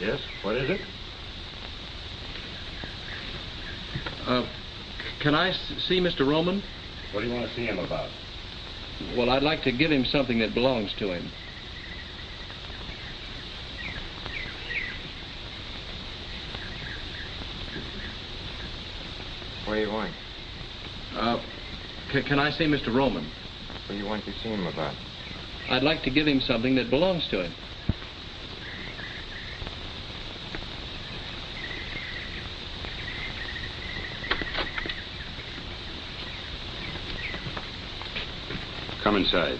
Yes, what is it? Can I see Mr. Roman? What do you want to see him about? Well, I'd like to give him something that belongs to him. What do you want? Can I see Mr. Roman? What do you want to see him about? I'd like to give him something that belongs to him. Come inside.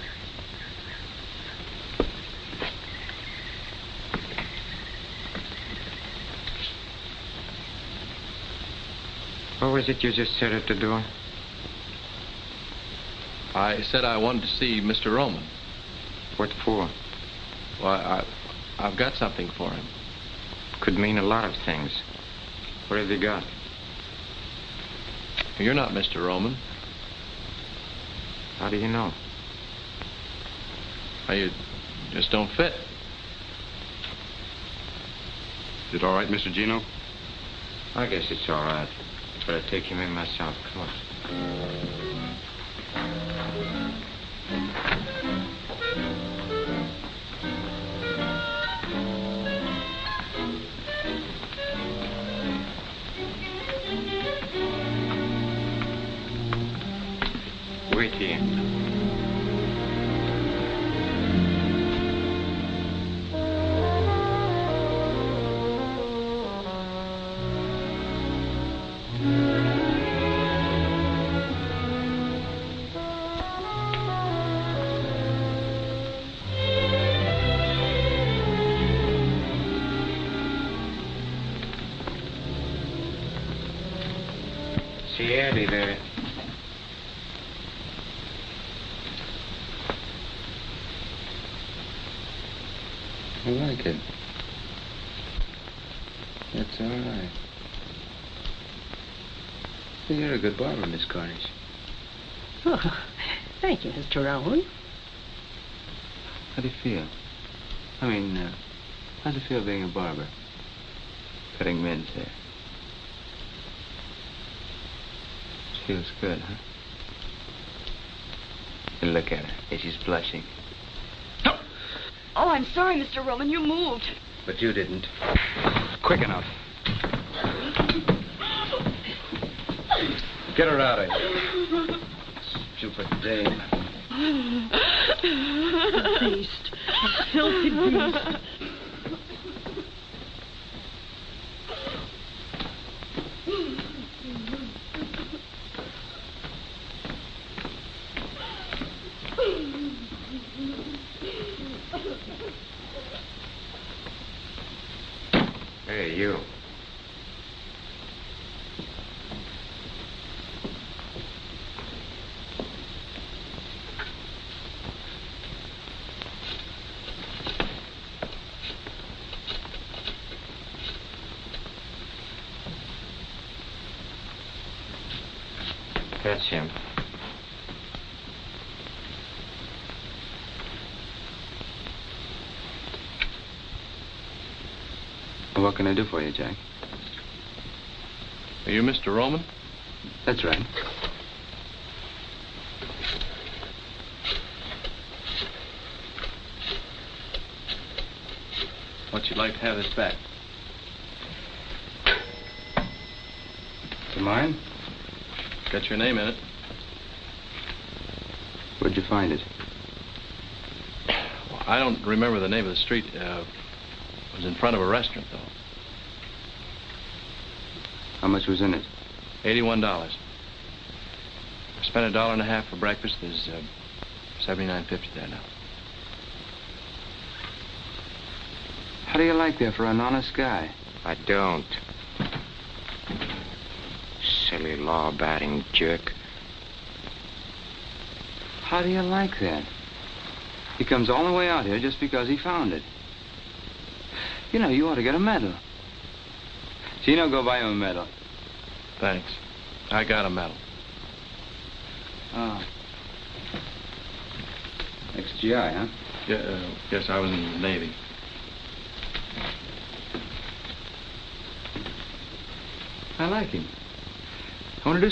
What was it you just said at the door? I said I wanted to see Mr. Roman. What for? Well, I've got something for him. Could mean a lot of things. What have you got? You're not Mr. Roman. How do you know? Well, you just don't fit. Is it all right, Mr. Gino? I guess it's all right. But I'll take him in myself. Come on. Wait here. See Eddie there. I like it. That's all right. Well, you're a good barber, Miss Cornish. Oh, thank you, Mr. Rowan. How do you feel? I mean, how's it feel being a barber? Cutting men's hair. Feels good, huh? And look at her. Yeah, she's blushing. Oh, I'm sorry, Mr. Roman. You moved. But you didn't. Quick enough. Get her out of here. Stupid dame. Beast. A filthy beast. Hey, you. That's him. What can I do for you, Jack? Are you Mr. Roman? That's right. What'd you like to have this back? To mine? Got your name in it. Where'd you find it? Well, I don't remember the name of the street. It was in front of a restaurant, though. How much was in it? $81. I spent $1.50 for breakfast. There's $79.50 there now. How do you like that for an honest guy? I don't. Silly law-abiding jerk. How do you like that? He comes all the way out here just because he found it. You know, you ought to get a medal. Gino, go buy him a medal. Thanks. I got a medal. Oh. Ex-GI, huh? Yeah, yes, I was in the Navy. I like him. I want to do